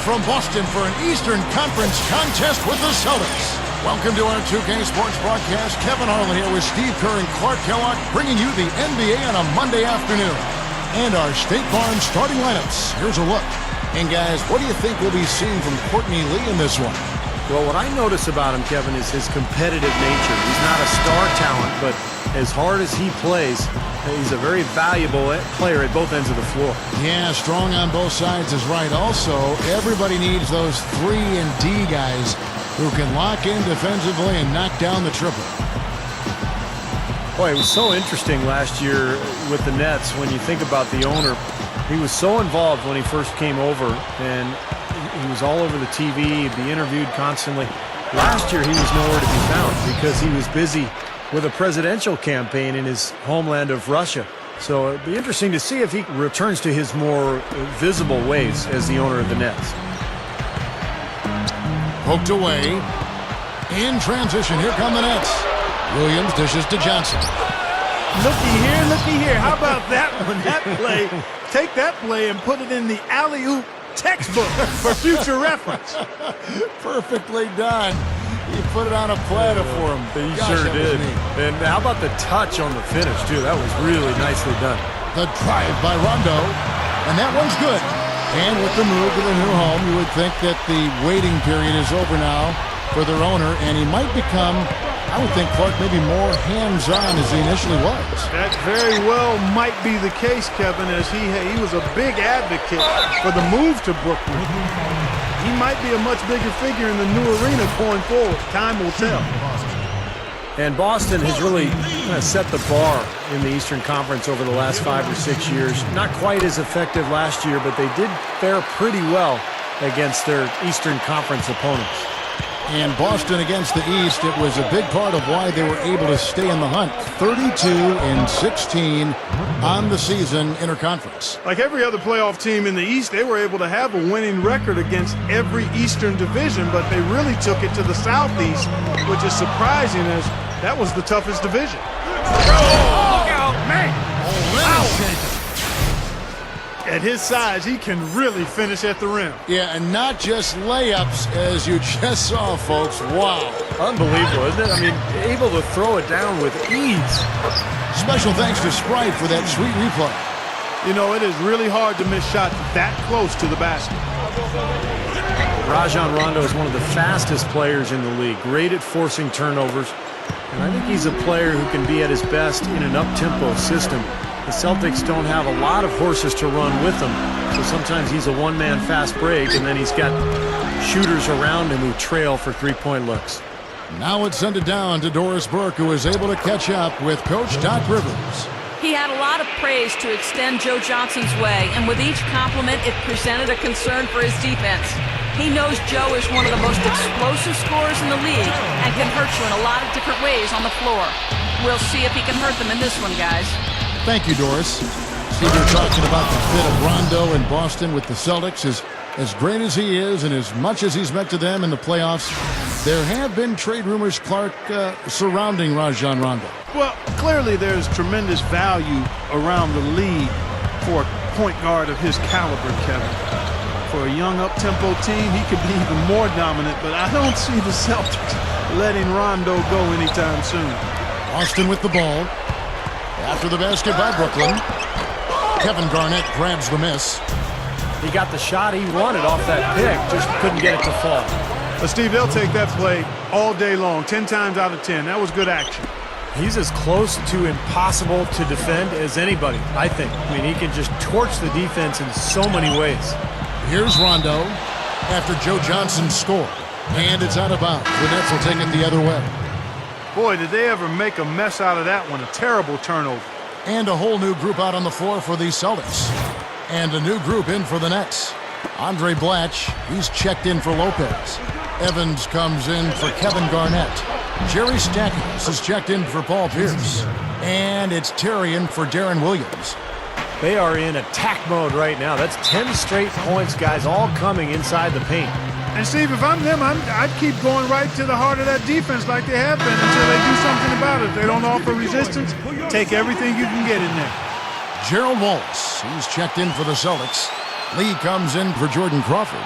from Boston for an Eastern Conference contest with the Celtics. Welcome to our 2K Sports broadcast. Kevin Harlan here with Steve Kerr and Clark Kellogg, bringing you the NBA on a Monday afternoon. And our State Farm starting lineups. Here's a look. And guys, what do you think we'll be seeing from Courtney Lee in this one? Well, what I notice about him, Kevin, is his competitive nature. He's not a star talent, but as hard as he plays, he's a very valuable player at both ends of the floor. Yeah, strong on both sides is right. Also, everybody needs those 3 and D guys who can lock in defensively and knock down the triple. Boy, it was so interesting last year with the Nets when you think about the owner. He was so involved when he first came over, and he was all over the TV, he'd be interviewed constantly. Last year, he was nowhere to be found because he was busy with a presidential campaign in his homeland of Russia. So it'd be interesting to see if he returns to his more visible ways as the owner of the Nets. Poked away. In transition, here come the Nets. Williams dishes to Johnson. Looky here. How about that one? That play. Take that play and put it in the alley-oop textbook for future reference. Perfectly done. He put it on a platter for him. He sure did. And how about the touch on the finish, too? That was really nicely done. The drive by Rondo. And that one's good. And with the move to the new home, you would think that the waiting period is over now for their owner, and he might become, I would think, Clark, maybe more hands-on as he initially was. That very well might be the case, Kevin, as he was a big advocate for the move to Brooklyn. He might be a much bigger figure in the new arena going forward. Time will tell. And Boston has really kind of set the bar in the Eastern Conference over the last 5 or 6 years. Not quite as effective last year, but they did fare pretty well against their Eastern Conference opponents. And Boston against the East, it was a big part of why they were able to stay in the hunt. 32-16 on the season interconference. Like every other playoff team in the East, they were able to have a winning record against every Eastern division, but they really took it to the Southeast, which is surprising as that was the toughest division. Oh, look out, man! At his size, he can really finish at the rim. Yeah, and not just layups, as you just saw, folks. Wow. Unbelievable, isn't it? I mean, able to throw it down with ease. Special thanks to Sprite for that sweet replay. You know, it is really hard to miss shots that close to the basket. Rajon Rondo is one of the fastest players in the league. Great at forcing turnovers. And I think he's a player who can be at his best in an up-tempo system. The Celtics don't have a lot of horses to run with him, so sometimes he's a one-man fast break, and then he's got shooters around him who trail for three-point looks. Now it's sent it down to Doris Burke, who is able to catch up with Coach Doc Rivers. He had a lot of praise to extend Joe Johnson's way, and with each compliment, it presented a concern for his defense. He knows Joe is one of the most explosive scorers in the league and can hurt you in a lot of different ways on the floor. We'll see if he can hurt them in this one, guys. Thank you, Doris. Steve, you're talking about the fit of Rondo in Boston with the Celtics. As great as he is and as much as he's meant to them in the playoffs, there have been trade rumors, Clark, surrounding Rajon Rondo. Well, clearly there's tremendous value around the league for a point guard of his caliber, Kevin. For a young up-tempo team, he could be even more dominant, but I don't see the Celtics letting Rondo go anytime soon. Boston with the ball. After the basket by Brooklyn, Kevin Garnett grabs the miss. He got the shot he wanted off that pick, just couldn't get it to fall. But Steve, they'll take that play all day long, 10 times out of 10. That was good action. He's as close to impossible to defend as anybody, I think. I mean, he can just torch the defense in so many ways. Here's Rondo after Joe Johnson scored. And it's out of bounds. The Nets will take it the other way. Boy, did they ever make a mess out of that one. A terrible turnover. And a whole new group out on the floor for the Celtics. And a new group in for the Nets. Andre Blatch, he's checked in for Lopez. Evans comes in for Kevin Garnett. Jerry Stackhouse is checked in for Paul Pierce. And it's Terry in for Darren Williams. They are in attack mode right now. That's 10 straight points, guys, all coming inside the paint. And Steve, if I'm them, I'd keep going right to the heart of that defense like they have been until they do something about it. If they don't offer resistance, take everything you can get in there. Gerald Wallace, he's checked in for the Celtics. Lee comes in for Jordan Crawford.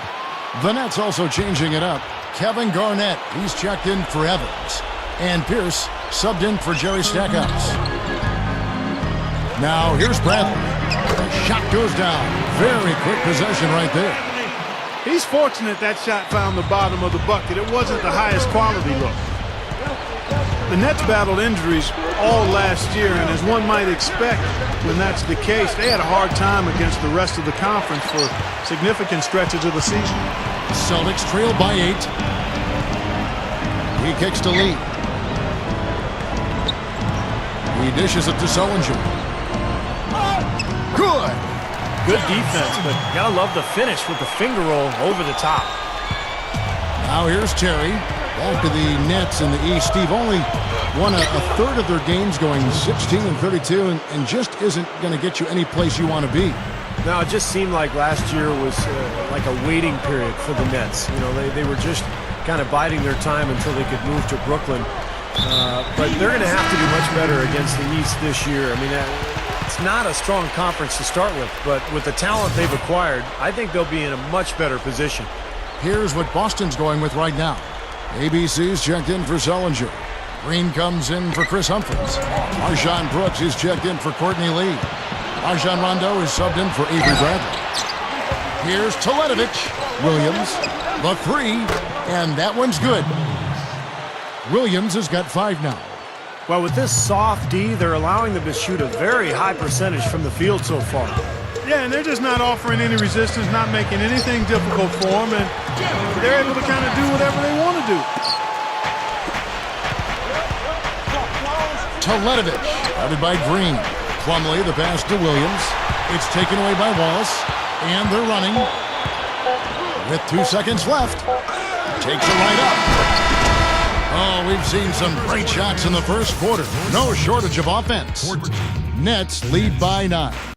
The Nets also changing it up. Kevin Garnett, he's checked in for Evans. And Pierce subbed in for Jerry Stackhouse. Now here's Bradley. The shot goes down. Very quick possession right there. He's fortunate that shot found the bottom of the bucket. It wasn't the highest quality look. The Nets battled injuries all last year, and as one might expect when that's the case, they had a hard time against the rest of the conference for significant stretches of the season. Celtics trail by 8. He kicks to Lee. He dishes it to Sullinger. Good. Good defense, but gotta love the finish with the finger roll over the top. Now here's Terry. Back to the Nets in the East. Steve only won a third of their games, going 16-32, and just isn't going to get you any place you want to be. Now, it just seemed like last year was like a waiting period for the Nets. You know, they were just kind of biding their time until they could move to Brooklyn. But they're going to have to do much better against the East this year. I mean, it's not a strong conference to start with, but with the talent they've acquired, I think they'll be in a much better position. Here's what Boston's going with right now. ABC's checked in for Sullinger. Green comes in for Chris Humphries. Arjon Brooks is checked in for Courtney Lee. Rajon Rondo is subbed in for Avery Bradley. Here's Teletovic. Williams, the 3, and that one's good. Williams has got 5 now. Well, with this soft D, they're allowing them to shoot a very high percentage from the field so far. Yeah, and they're just not offering any resistance, not making anything difficult for them, and they're able to kind of do whatever they want to do. Teletovic, guarded by Green. Plumlee, the pass to Williams. It's taken away by Wallace, and they're running. With 2 seconds left, takes it right up. Oh, we've seen some great shots in the first quarter. No shortage of offense. Nets lead by 9.